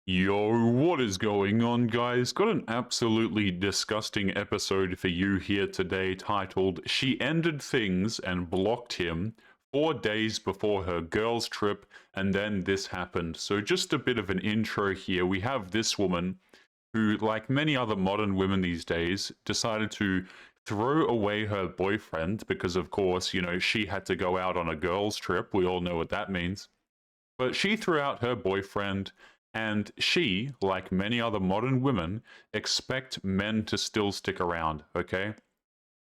Yo, what is going on, guys? Got an absolutely disgusting episode for you here today titled She Ended Things and Blocked Him 4 days before her girls' trip, and then this happened. So, just a bit of an intro here. We have this woman who, like many other modern women these days, decided to throw away her boyfriend because, of course, she had to go out on a girls' trip. We all know what that means. But she threw out her boyfriend, and she, like many other modern women, expect men to still stick around, okay?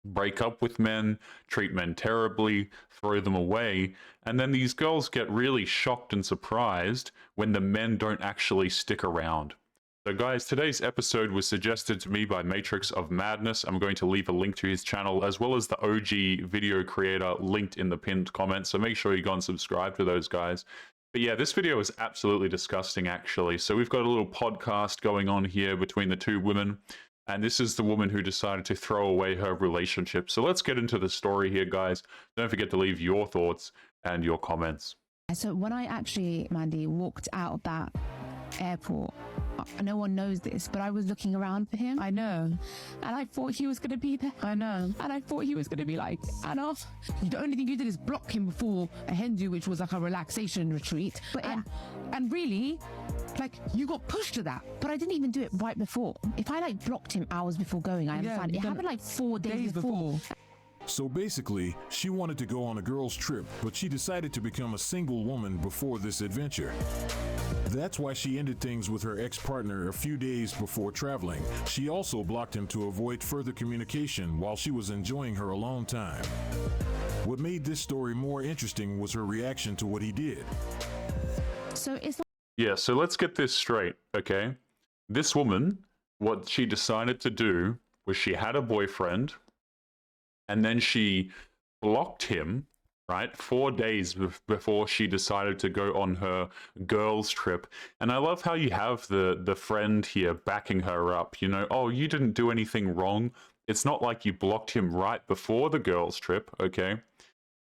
Break up with men, treat men terribly, throw them away, and then these girls get really shocked and surprised when the men don't actually stick around. So guys, today's episode was suggested to me by Matrix of Madness. I'm going to leave a link to his channel as well as the OG video creator linked in the pinned comment, so make sure you go and subscribe to those guys. But yeah, this video is absolutely disgusting, actually. So we've got a little podcast going on here between the two women, and this is the woman who decided to throw away her relationship. So let's get into the story here, guys. Don't forget to leave your thoughts and your comments. So when I actually, Mandy, walked out of that airport, no one knows this, but I was looking around for him. I know. And I thought he was going to be there. I know. And I thought he was going to be like, Anna, The only thing you did is block him before a Hindu, which was like a relaxation retreat. But and really, like, you got pushed to that. but I didn't even do it right before. If I like blocked him hours before going, I understand. It happened like 4 days before. So basically, she wanted to go on a girls' trip, but she decided to become a single woman before this adventure. That's why she ended things with her ex-partner a few days before traveling. She also blocked him to avoid further communication while she was enjoying her alone time. What made this story more interesting was her reaction to what he did. So it's like, Yeah, so let's get this straight, okay? This woman, what she decided to do was she had a boyfriend, and then she blocked him, right, 4 days before she decided to go on her girls' trip. And I love how you have the friend here backing her up. Oh, you didn't do anything wrong. It's not like you blocked him right before the girls' trip, okay?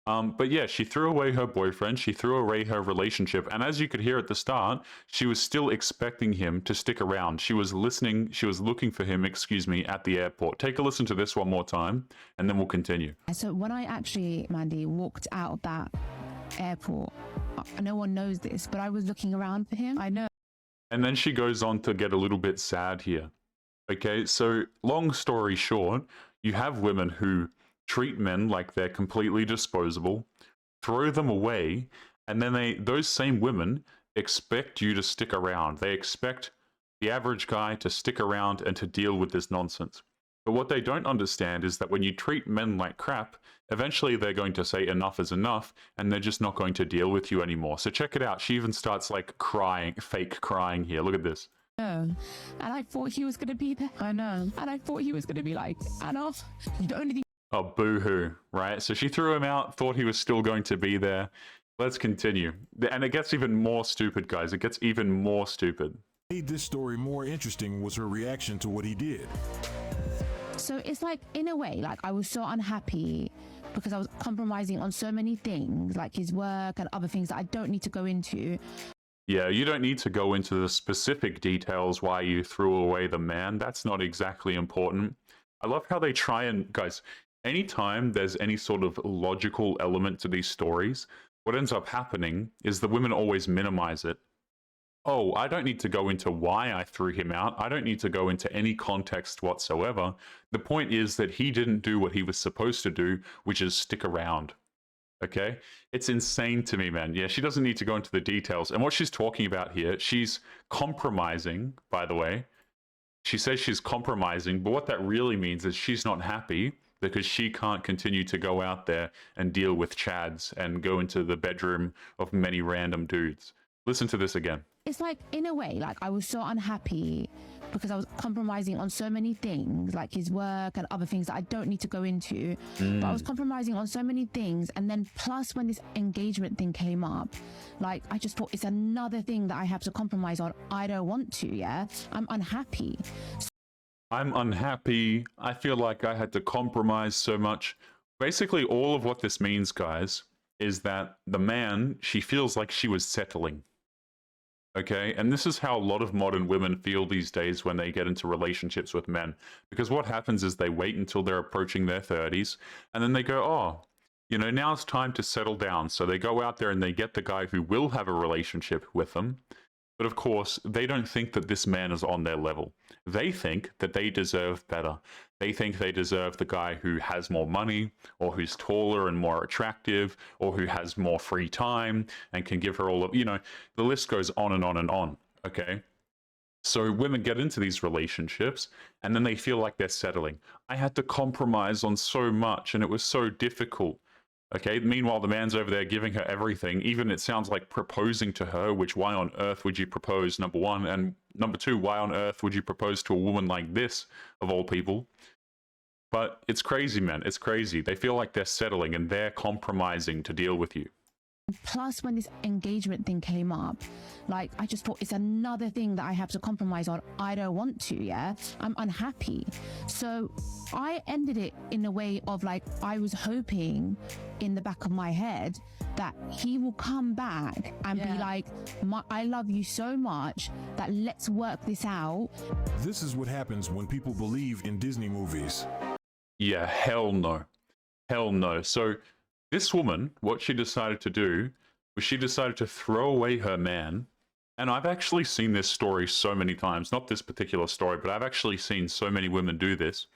But yeah, she threw away her boyfriend, she threw away her relationship, and as you could hear at the start, she was still expecting him to stick around. She was looking for him, at the airport. Take a listen to this one more time, and then we'll continue. so when I actually, Mandy, walked out of that airport, no one knows this, but I was looking around for him. I know. And then she goes on to get a little bit sad here. Okay, so long story short, you have women who treat men like they're completely disposable, throw them away, and then those same women expect you to stick around. They expect the average guy to stick around and to deal with this nonsense. But what they don't understand is that when you treat men like crap, eventually they're going to say enough is enough, and they're just not going to deal with you anymore. So check it out. She even starts like crying, fake crying here. Look at this. And I thought he was going to be there. I know. And I thought he was going to be like, Anna, The only thing Oh, boo-hoo, right? So she threw him out, thought he was still going to be there. Let's continue. And it gets even more stupid, guys. It gets even more stupid. What made this story more interesting was her reaction to what he did. So it's like, in a way, like I was so unhappy because I was compromising on so many things, like his work and other things that I don't need to go into. Yeah, you don't need to go into the specific details why you threw away the man. That's not exactly important. I love how they try and, guys, anytime there's any sort of logical element to these stories, what ends up happening is the women always minimize it. Oh, I don't need to go into why I threw him out. I don't need to go into any context whatsoever. The point is that he didn't do what he was supposed to do, which is stick around. Okay? It's insane to me, man. Yeah, she doesn't need to go into the details. And what she's talking about here, she's compromising, by the way. She says she's compromising, but what that really means is she's not happy because she can't continue to go out there and deal with chads and go into the bedroom of many random dudes. Listen to this again. It's like, in a way, like I was so unhappy because I was compromising on so many things, like his work and other things that I don't need to go into. But I was compromising on so many things. And then plus when this engagement thing came up, like I just thought it's another thing that I have to compromise on. I don't want to, yeah? I'm unhappy. I'm unhappy. I feel like I had to compromise so much. Basically, all of what this means, guys, is that the man, she feels like she was settling. Okay, and this is how a lot of modern women feel these days when they get into relationships with men. Because what happens is they wait until they're approaching their 30s, and then they go, oh, now it's time to settle down. So they go out there and they get the guy who will have a relationship with them. But of course, they don't think that this man is on their level. They think that they deserve better. They think they deserve the guy who has more money, or who's taller and more attractive, or who has more free time and can give her all of, the list goes on and on and on. Okay. So women get into these relationships and then they feel like they're settling. I had to compromise on so much and it was so difficult. Okay, meanwhile, the man's over there giving her everything. Even it sounds like proposing to her, which why on earth would you propose, number one? And number two, why on earth would you propose to a woman like this, of all people? But it's crazy, man. It's crazy. They feel like they're settling and they're compromising to deal with you. Plus, when this engagement thing came up, like, I just thought it's another thing that I have to compromise on. I don't want to, yeah? I'm unhappy. So I ended it in a way of like, I was hoping in the back of my head that he will come back and be like, I love you so much that let's work this out. This is what happens when people believe in Disney movies. Yeah, hell no. Hell no. So this woman, what she decided to do was she decided to throw away her man. And I've actually seen this story so many times, not this particular story, but I've actually seen so many women do this,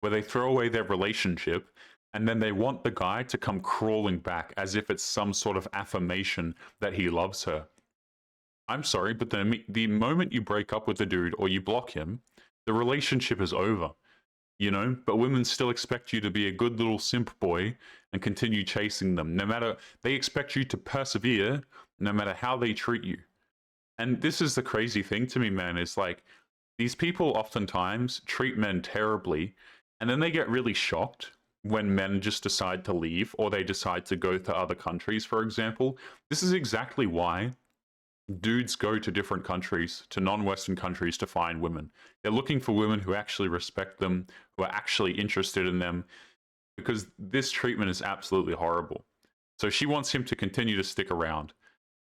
where they throw away their relationship and then they want the guy to come crawling back as if it's some sort of affirmation that he loves her. I'm sorry, but the moment you break up with the dude or you block him, the relationship is over. But women still expect you to be a good little simp boy and continue chasing them. They expect you to persevere no matter how they treat you. And this is the crazy thing to me, man, is like, these people oftentimes treat men terribly, and then they get really shocked when men just decide to leave or they decide to go to other countries, for example. This is exactly why dudes go to different countries, to non-Western countries, to find women. They're looking for women who actually respect them, who are actually interested in them, because this treatment is absolutely horrible. So she wants him to continue to stick around.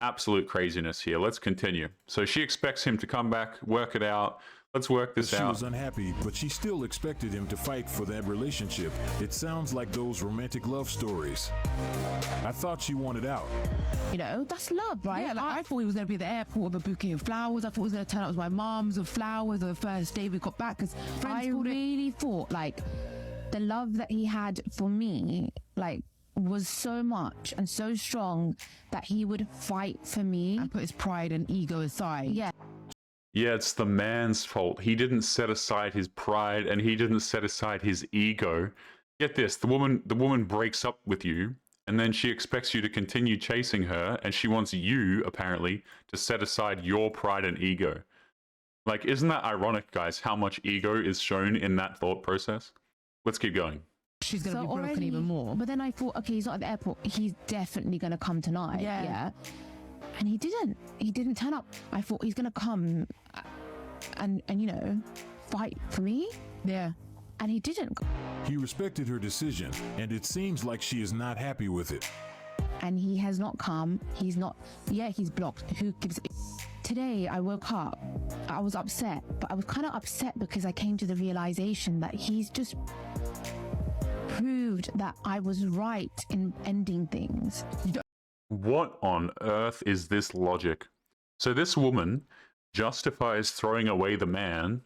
Absolute craziness here. Let's continue. So she expects him to come back, work it out. Let's work this out. She was unhappy, but she still expected him to fight for that relationship. It sounds like those romantic love stories. I thought she wanted out. That's love, right? Yeah, I thought he was going to be at the airport with a bouquet of flowers. I thought he was going to turn up with my mom's of flowers the first day we got back. Because I really thought, like, the love that he had for me, like, was so much and so strong that he would fight for me and put his pride and ego aside. Yeah, it's the man's fault. He didn't set aside his pride and he didn't set aside his ego. Get this, the woman breaks up with you and then she expects you to continue chasing her and she wants you, apparently, to set aside your pride and ego. Like, isn't that ironic, guys, how much ego is shown in that thought process? Let's keep going. She's going to be broken even more. But then I thought, okay, he's not at the airport. He's definitely going to come tonight. Yeah. And he didn't. He didn't turn up. I thought he's going to come and fight for me. Yeah. And he didn't. He respected her decision, and it seems like she is not happy with it. And he has not come. He's not. Yeah, he's blocked. Who gives? Today I woke up. I was upset, but I was kind of upset because I came to the realization that he's just proved that I was right in ending things. What on earth is this logic? So this woman justifies throwing away the man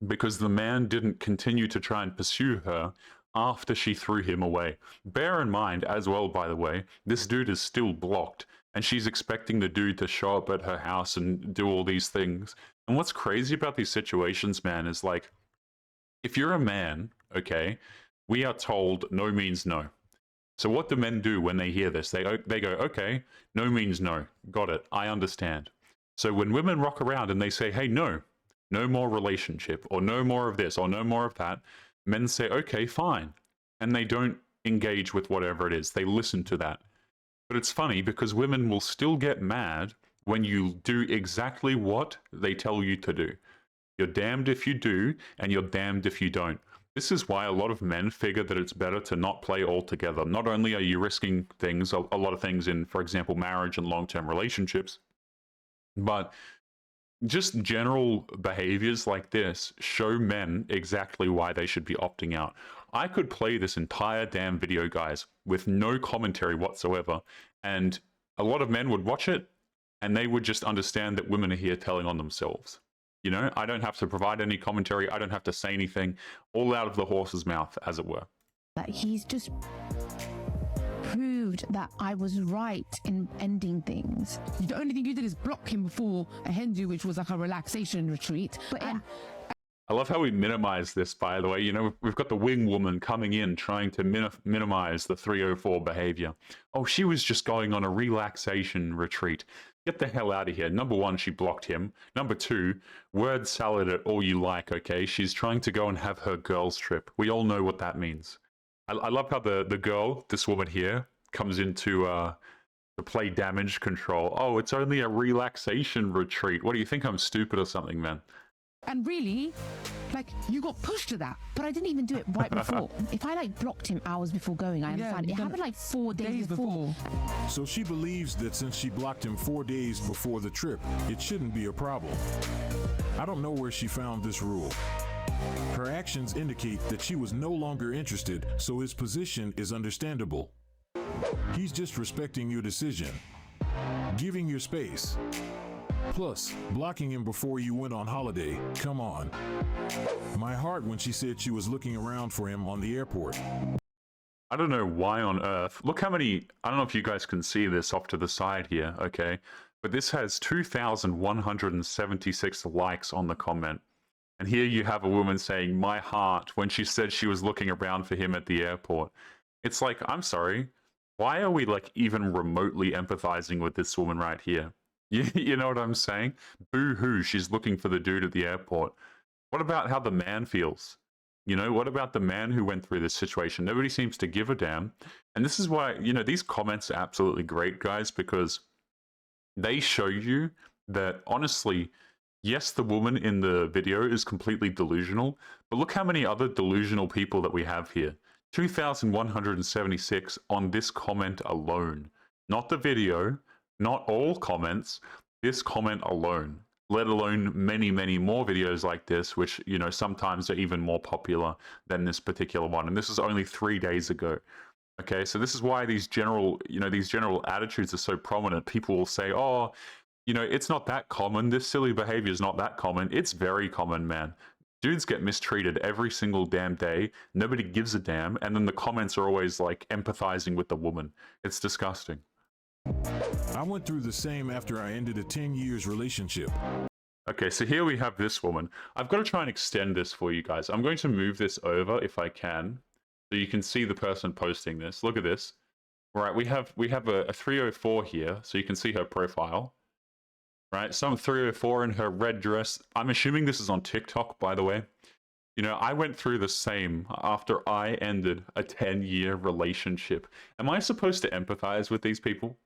because the man didn't continue to try and pursue her after she threw him away. Bear in mind, as well, by the way, this dude is still blocked, and she's expecting the dude to show up at her house and do all these things. And what's crazy about these situations, man, is like, if you're a man, okay, we are told no means no. So what do men do when they hear this? They go, okay, no means no. Got it. I understand. So when women rock around and they say, hey, no more relationship, or no more of this, or no more of that, men say, okay, fine. And they don't engage with whatever it is. They listen to that. But it's funny because women will still get mad when you do exactly what they tell you to do. You're damned if you do, and you're damned if you don't. This is why a lot of men figure that it's better to not play altogether. Not only are you risking things, a lot of things in, for example, marriage and long-term relationships, But just general behaviors like this show men exactly why they should be opting out. I could play this entire damn video, guys, with no commentary whatsoever, and a lot of men would watch it and they would just understand that women are here telling on themselves. You know, I don't have to provide any commentary, I don't have to say anything, all out of the horse's mouth, as it were. That he's just proved that I was right in ending things. The only thing you did is block him before a Hindu, which was like a relaxation retreat. But And I love how we minimize this, by the way. You know, we've got the wing woman coming in trying to minimize the 304 behavior. Oh, she was just going on a relaxation retreat. Get the hell out of here. Number one, she blocked him. Number two, word salad it all you like, okay? She's trying to go and have her girls' trip. We all know what that means. I love how the girl, this woman here, comes into to play damage control. Oh, it's only a relaxation retreat. What do you think, I'm stupid or something, man? and really, like, you got pushed to that. but I didn't even do it right before. If I like blocked him hours before going, I Yeah, understand. you've It done happened like 4 days Days before. So she believes that since she blocked him 4 days before the trip, it shouldn't be a problem. I don't know where she found this rule. Her actions indicate that she was no longer interested, so his position is understandable. He's just respecting your decision, giving your space. Plus, blocking him before you went on holiday, come on. My heart when she said she was looking around for him on the airport. I don't know why on earth. Look how many, I don't know if you guys can see this off to the side here, okay? But this has 2,176 likes on the comment. And here you have a woman saying, my heart, when she said she was looking around for him at the airport. It's like, I'm sorry, why are we like even remotely empathizing with this woman right here? You know what I'm saying? Boo-hoo, she's looking for the dude at the airport. What about how the man feels? You know, what about the man who went through this situation? Nobody seems to give a damn. And this is why, you know, these comments are absolutely great, guys, because they show you that, honestly, yes, the woman in the video is completely delusional, but look how many other delusional people that we have here. 2,176 on this comment alone. Not the video, not all comments, this comment alone. Let alone many, many more videos like this, which, you know, sometimes are even more popular than this particular one. And this is only 3 days ago. Okay, so this is why these general, you know, these general attitudes are so prominent. People will say, oh, you know, it's not that common. This silly behavior is not that common. It's very common, man. Dudes get mistreated every single damn day. Nobody gives a damn. And then the comments are always like empathizing with the woman. It's disgusting. I went through the same after I ended a 10 years relationship. Okay, so here we have this woman. I've got to try and extend this for you guys. I'm going to move this over if I can, so you can see the person posting this. Look at this. Right, we have a 304 here, so you can see her profile. Right, some 304 in her red dress. I'm assuming this is on TikTok, by the way. You know, I went through the same after I ended a 10-year relationship. Am I supposed to empathize with these people?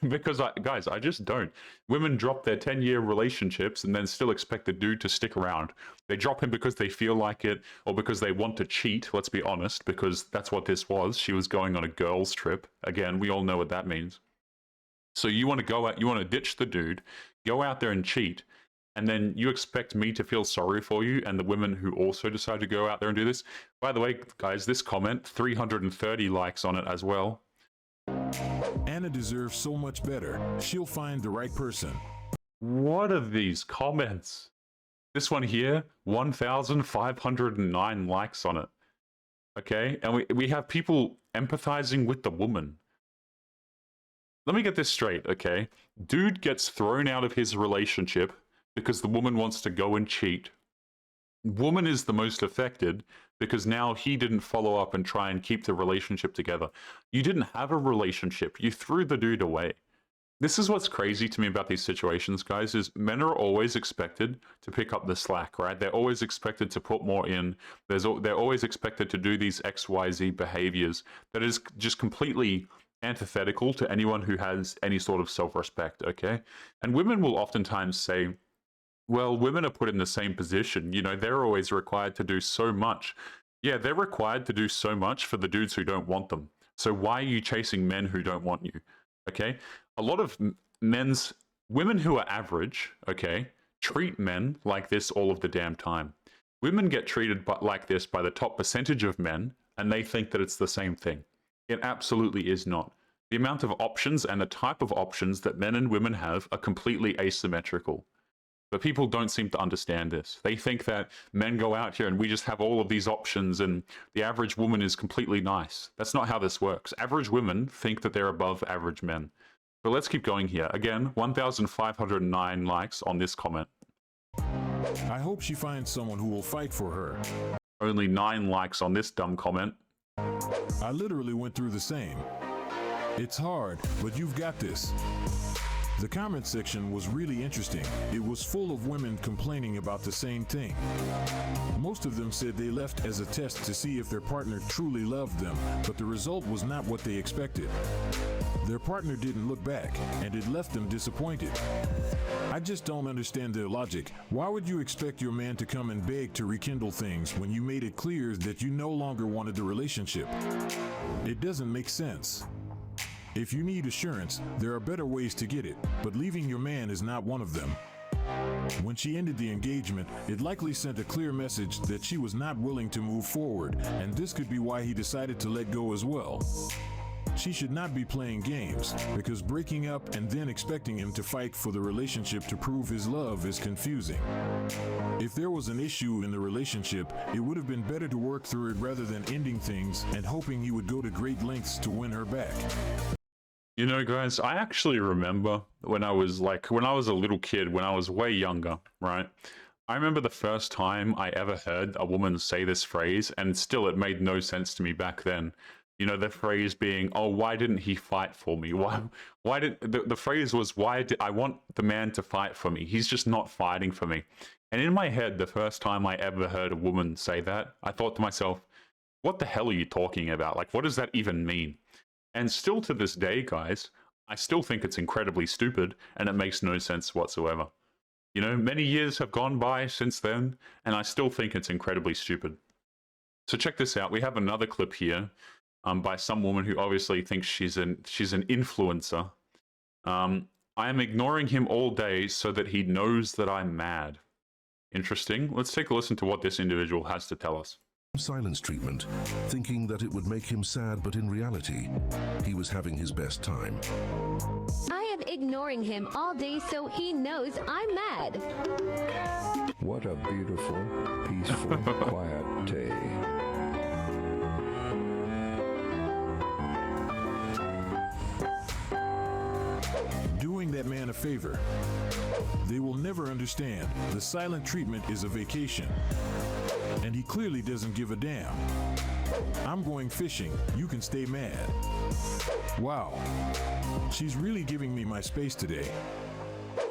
Because, guys, I just don't. Women drop their 10-year relationships and then still expect the dude to stick around. They drop him because they feel like it or because they want to cheat, let's be honest, because that's what this was. She was going on a girls' trip. Again, we all know what that means. So you want to go out, you want to ditch the dude, go out there and cheat, and then you expect me to feel sorry for you and the women who also decide to go out there and do this. By the way, guys, this comment, 330 likes on it as well. Anna deserves so much better. She'll find the right person. What are these comments? This one here, 1,509 likes on it. Okay, and we have people empathizing with the woman. Let me get this straight, okay? Dude gets thrown out of his relationship because the woman wants to go and cheat. Woman is the most affected because now he didn't follow up and try and keep the relationship together. You didn't have a relationship. You threw the dude away. This is what's crazy to me about these situations, guys, is men are always expected to pick up the slack, right? They're always expected to put more in. They're always expected to do these XYZ behaviors that is just completely antithetical to anyone who has any sort of self-respect, okay? And women will oftentimes say, well, women are put in the same position. You know, they're always required to do so much. Yeah, they're required to do so much for the dudes who don't want them. So why are you chasing men who don't want you? Okay? A lot of men's women who are average, okay, treat men like this all of the damn time. Women get treated like this by the top percentage of men, and they think that it's the same thing. It absolutely is not. The amount of options and the type of options that men and women have are completely asymmetrical. But people don't seem to understand this. They think that men go out here and we just have all of these options and the average woman is completely nice. That's not how this works. Average women think that they're above average men. But let's keep going here. Again, 1,509 likes on this comment. I hope she finds someone who will fight for her. Only 9 likes on this dumb comment. I literally went through the same. It's hard, but you've got this. The comment section was really interesting. It was full of women complaining about the same thing. Most of them said they left as a test to see if their partner truly loved them, but the result was not what they expected. Their partner didn't look back, and it left them disappointed. I just don't understand their logic. Why would you expect your man to come and beg to rekindle things when you made it clear that you no longer wanted the relationship? It doesn't make sense. If you need assurance, there are better ways to get it, but leaving your man is not one of them. When she ended the engagement, it likely sent a clear message that she was not willing to move forward, and this could be why he decided to let go as well. She should not be playing games, because breaking up and then expecting him to fight for the relationship to prove his love is confusing. If there was an issue in the relationship, it would have been better to work through it rather than ending things and hoping he would go to great lengths to win her back. You know, guys, I actually remember when I was a little kid, when I was way younger, right? I remember the first time I ever heard a woman say this phrase, and still it made no sense to me back then. You know, the phrase being, oh, why didn't he fight for me? The phrase was, why did I want the man to fight for me? He's just not fighting for me. And in my head, the first time I ever heard a woman say that, I thought to myself, what the hell are you talking about? Like, what does that even mean? And still to this day, guys, I still think it's incredibly stupid and it makes no sense whatsoever. You know, many years have gone by since then, and I still think it's incredibly stupid. So check this out. We have another clip here by some woman who obviously thinks she's an influencer. I am ignoring him all day so that he knows that I'm mad. Interesting. Let's take a listen to what this individual has to tell us. Silence treatment, thinking that it would make him sad, but in reality, he was having his best time. I am ignoring him all day so he knows I'm mad. What a beautiful, peaceful, quiet day. Doing that man a favor. They will never understand. The silent treatment is a vacation. And he clearly doesn't give a damn. I'm going fishing. You can stay mad. Wow. She's really giving me my space today.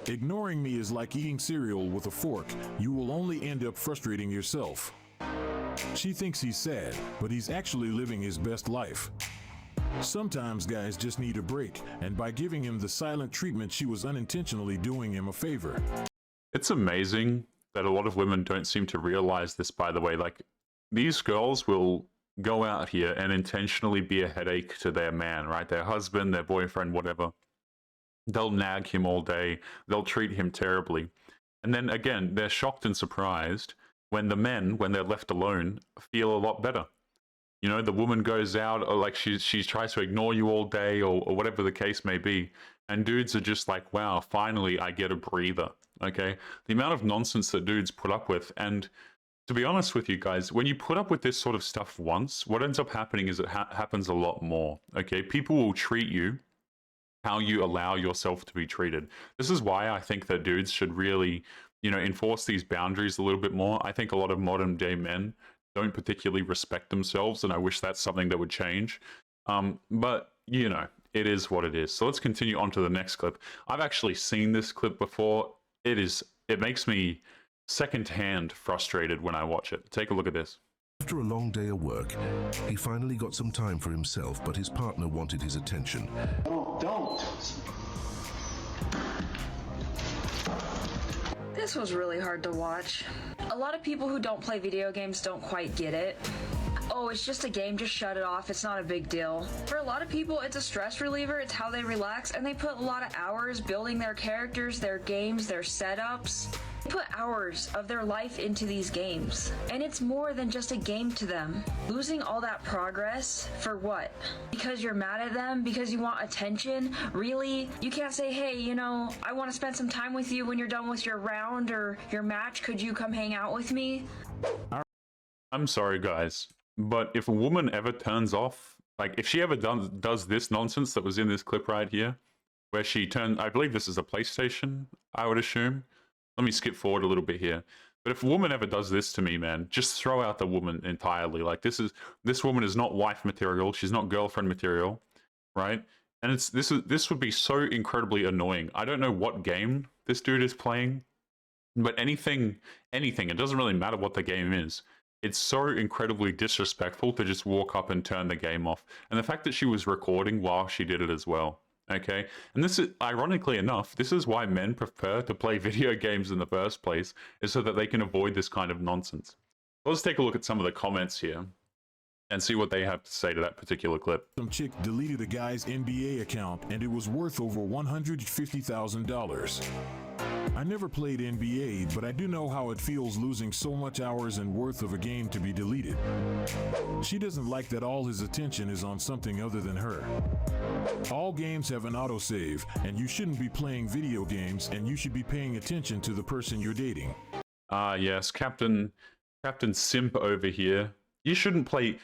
Ignoring me is like eating cereal with a fork. You will only end up frustrating yourself. She thinks he's sad, but he's actually living his best life. Sometimes guys just need a break, and by giving him the silent treatment, she was unintentionally doing him a favor. It's amazing that a lot of women don't seem to realize this, by the way. Like, these girls will go out here and intentionally be a headache to their man, right? Their husband, their boyfriend, whatever. They'll nag him all day. They'll treat him terribly. And then again, they're shocked and surprised when the men, when they're left alone, feel a lot better. You know, the woman goes out, or like she tries to ignore you all day, or whatever the case may be. And dudes are just like, wow, finally I get a breather, okay? The amount of nonsense that dudes put up with. And to be honest with you guys, when you put up with this sort of stuff once, what ends up happening is it happens a lot more, okay? People will treat you how you allow yourself to be treated. This is why I think that dudes should really, you know, enforce these boundaries a little bit more. I think a lot of modern day men don't particularly respect themselves, and I wish that's something that would change. But, you know, it is what it is. So let's continue on to the next clip. I've actually seen this clip before. It makes me secondhand frustrated when I watch it. Take a look at this. After a long day of work, he finally got some time for himself, but his partner wanted his attention. Don't. This was really hard to watch. A lot of people who don't play video games don't quite get it. oh, it's just a game, just shut it off, it's not a big deal. For a lot of people, it's a stress reliever, it's how they relax, and they put a lot of hours building their characters, their games, their setups. They put hours of their life into these games, and it's more than just a game to them. Losing all that progress for what? Because you're mad at them? Because you want attention? Really? You can't say, hey, you know, I want to spend some time with you when you're done with your round or your match. Could you come hang out with me? I'm sorry, guys, but if a woman ever turns off, like if she ever does this nonsense that was in this clip right here, where she turned, I believe this is a PlayStation, I would assume. Let me skip forward a little bit here. But if a woman ever does this to me, man, just throw out the woman entirely. Like this woman is not wife material. She's not girlfriend material, right? And this would be so incredibly annoying. I don't know what game this dude is playing, but anything, it doesn't really matter what the game is. It's so incredibly disrespectful to just walk up and turn the game off. And the fact that she was recording while she did it as well. Okay, and this is, ironically enough, this is why men prefer to play video games in the first place, is so that they can avoid this kind of nonsense. Let's take a look at some of the comments here and see what they have to say to that particular clip. Some chick deleted a guy's NBA account and it was worth over $150,000. I never played NBA, but I do know how it feels losing so much hours and worth of a game to be deleted. She doesn't like that all his attention is on something other than her. All games have an autosave, and you shouldn't be playing video games, and you should be paying attention to the person you're dating. Yes, Captain Simp over here. You shouldn't play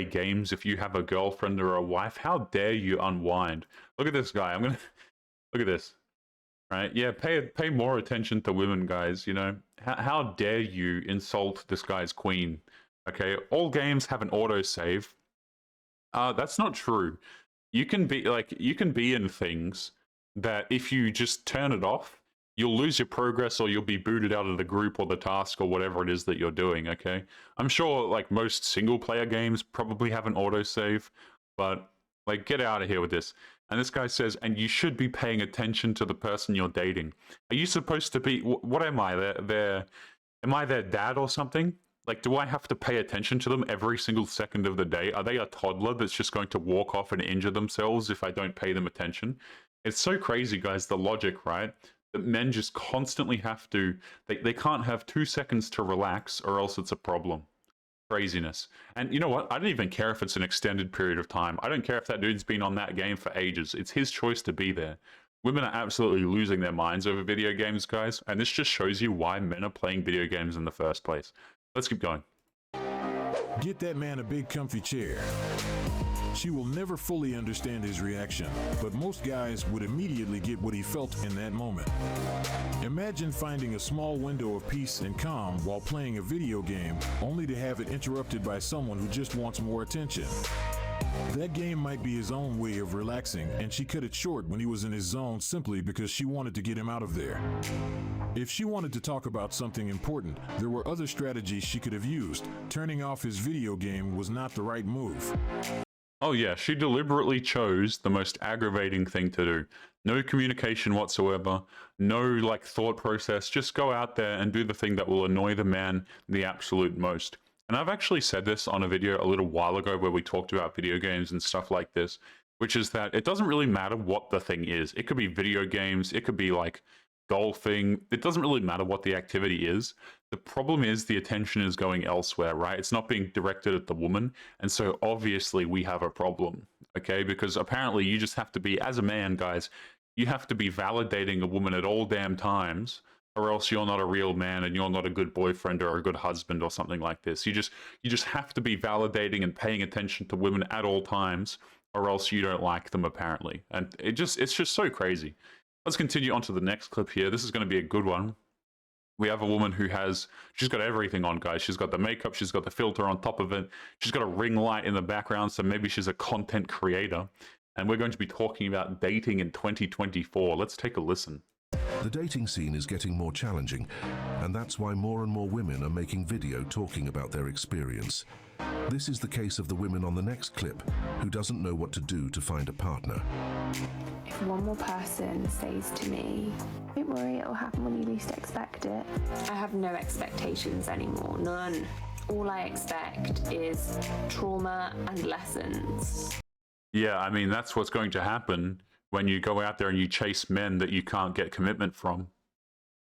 games if you have a girlfriend or a wife. How dare you unwind? Look at this guy. Look at this. Right? Yeah, pay more attention to women, guys, you know. How dare you insult this guy's queen? Okay, all games have an autosave. That's not true. You can be in things that if you just turn it off, you'll lose your progress or you'll be booted out of the group or the task or whatever it is that you're doing, okay? I'm sure like most single player games probably have an autosave, but like get out of here with this. And this guy says, and you should be paying attention to the person you're dating. Are you supposed to be, what am I, am I their dad or something? Like, do I have to pay attention to them every single second of the day? Are they a toddler that's just going to walk off and injure themselves if I don't pay them attention? It's so crazy, guys, the logic, right? That men just constantly have to, they can't have 2 seconds to relax or else it's a problem. Craziness. And you know what? I don't even care if it's an extended period of time. I don't care if that dude's been on that game for ages. It's his choice to be there. Women are absolutely losing their minds over video games, guys. And this just shows you why men are playing video games in the first place. Let's keep going. Get that man a big comfy chair. She will never fully understand his reaction, but most guys would immediately get what he felt in that moment. Imagine finding a small window of peace and calm while playing a video game, only to have it interrupted by someone who just wants more attention. That game might be his own way of relaxing, and she cut it short when he was in his zone simply because she wanted to get him out of there. If she wanted to talk about something important, there were other strategies she could have used. Turning off his video game was not the right move. Oh yeah, she deliberately chose the most aggravating thing to do. No communication whatsoever, no like thought process, just go out there and do the thing that will annoy the man the absolute most. And I've actually said this on a video a little while ago where we talked about video games and stuff like this, which is that it doesn't really matter what the thing is. It could be video games, it could be like golfing, it doesn't really matter what the activity is. The problem is the attention is going elsewhere, right? It's not being directed at the woman. And so obviously we have a problem, okay? Because apparently you just have to be, as a man, guys, you have to be validating a woman at all damn times, or else you're not a real man and you're not a good boyfriend or a good husband or something like this. You just have to be validating and paying attention to women at all times, or else you don't like them apparently. And it's just so crazy. Let's continue on to the next clip here. This is going to be a good one. We have a woman who she's got everything on, guys. She's got the makeup, she's got the filter on top of it, she's got a ring light in the background, so maybe she's a content creator. And we're going to be talking about dating in 2024. Let's take a listen. The dating scene is getting more challenging, and that's why more and more women are making video talking about their experience. This is the case of the women on the next clip, who doesn't know what to do to find a partner. If one more person says to me, don't worry, it'll happen when you least expect it. I have no expectations anymore, none. all I expect is trauma and lessons. Yeah, I mean, that's what's going to happen when you go out there and you chase men that you can't get commitment from.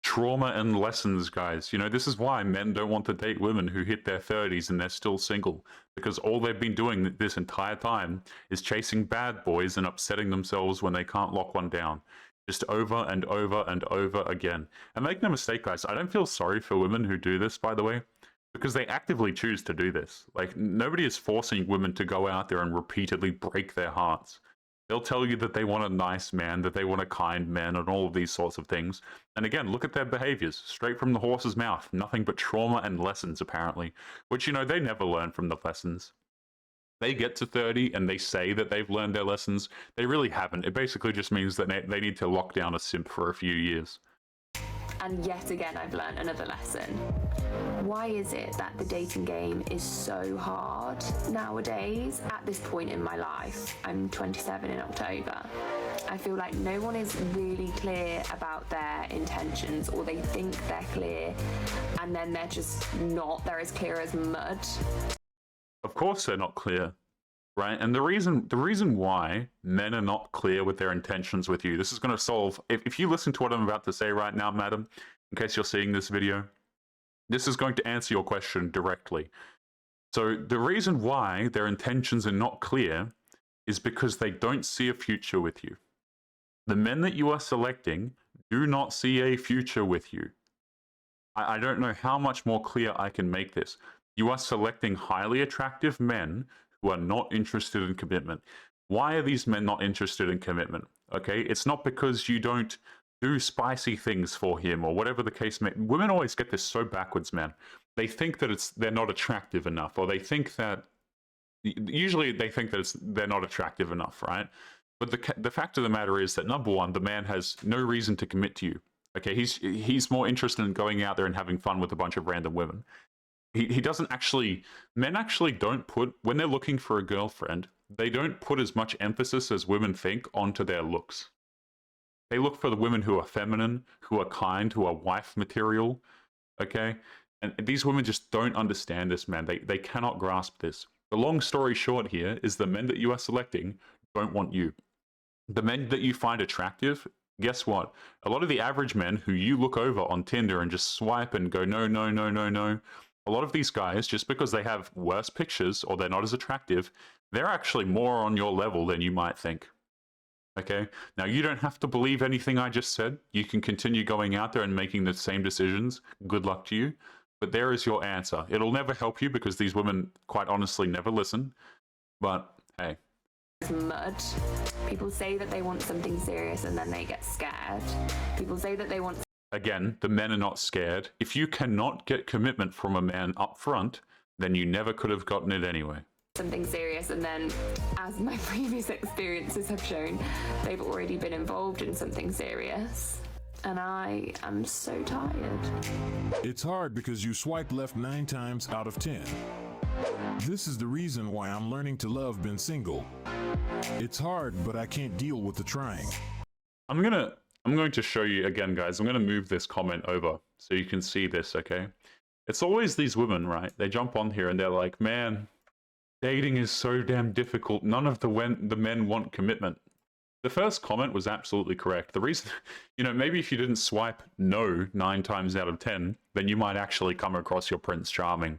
Trauma and lessons, guys. You know, this is why men don't want to date women who hit their 30s and they're still single. Because all they've been doing this entire time is chasing bad boys and upsetting themselves when they can't lock one down. Just over and over and over again. And make no mistake, guys, I don't feel sorry for women who do this, by the way, because they actively choose to do this. Like, nobody is forcing women to go out there and repeatedly break their hearts. They'll tell you that they want a nice man, that they want a kind man, and all of these sorts of things. And again, look at their behaviors, straight from the horse's mouth. Nothing but trauma and lessons, apparently. Which, you know, they never learn from the lessons. They get to 30 and they say that they've learned their lessons. They really haven't. It basically just means that they need to lock down a simp for a few years. And yet again, I've learned another lesson. Why is it that the dating game is so hard nowadays? At this point in my life, I'm 27 in October. I feel like no one is really clear about their intentions, or they think they're clear, and then they're just not. They're as clear as mud. Of course they're not clear, right? And the reason why men are not clear with their intentions with you, this is going to solve, if you listen to what I'm about to say right now, madam, in case you're seeing this video, this is going to answer your question directly. So the reason why their intentions are not clear is because they don't see a future with you. The men that you are selecting do not see a future with you. I don't know how much more clear I can make this. You are selecting highly attractive men who are not interested in commitment. Why are these men not interested in commitment? Okay, it's not because you don't do spicy things for him or whatever the case may be. Women always get this so backwards, man. They think that they're not attractive enough, or they think that, usually they think that they're not attractive enough, right? But the fact of the matter is that, number one, the man has no reason to commit to you. Okay, he's more interested in going out there and having fun with a bunch of random women. He doesn't actually, men actually don't put, when they're looking for a girlfriend, they don't put as much emphasis as women think onto their looks. They look for the women who are feminine, who are kind, who are wife material, okay? And these women just don't understand this, man. They cannot grasp this. The long story short here is the men that you are selecting don't want you. The men that you find attractive, guess what? A lot of the average men who you look over on Tinder and just swipe and go, no, no, no, no, no, a lot of these guys, just because they have worse pictures or they're not as attractive, they're actually more on your level than you might think. Okay? Now, you don't have to believe anything I just said. You can continue going out there and making the same decisions. Good luck to you. But there is your answer. It'll never help you because these women, quite honestly, never listen. But, hey. Mud. People say that they want something serious and then they get scared. People say that they want... Again, the men are not scared. If you cannot get commitment from a man up front, then you never could have gotten it anyway. Something serious, and then, as my previous experiences have shown, they've already been involved in something serious. And I am so tired. It's hard because you swipe left 9 times out of 10. This is the reason why I'm learning to love being single. It's hard, but I can't deal with the trying. I'm going to show you again, guys. I'm going to move this comment over so you can see this, okay? It's always these women, right? They jump on here and they're like, man, dating is so damn difficult. None of the men want commitment. The first comment was absolutely correct. The reason, you know, maybe if you didn't swipe no 9 times out of 10, then you might actually come across your Prince Charming.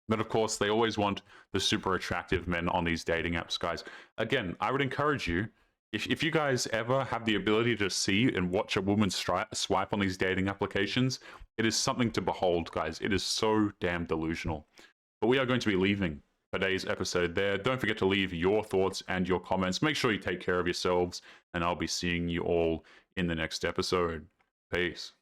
But of course, they always want the super attractive men on these dating apps, guys. Again, I would encourage you, if you guys ever have the ability to see and watch a woman swipe on these dating applications, it is something to behold, guys. It is so damn delusional. But we are going to be leaving today's episode there. Don't forget to leave your thoughts and your comments. Make sure you take care of yourselves, and I'll be seeing you all in the next episode. Peace.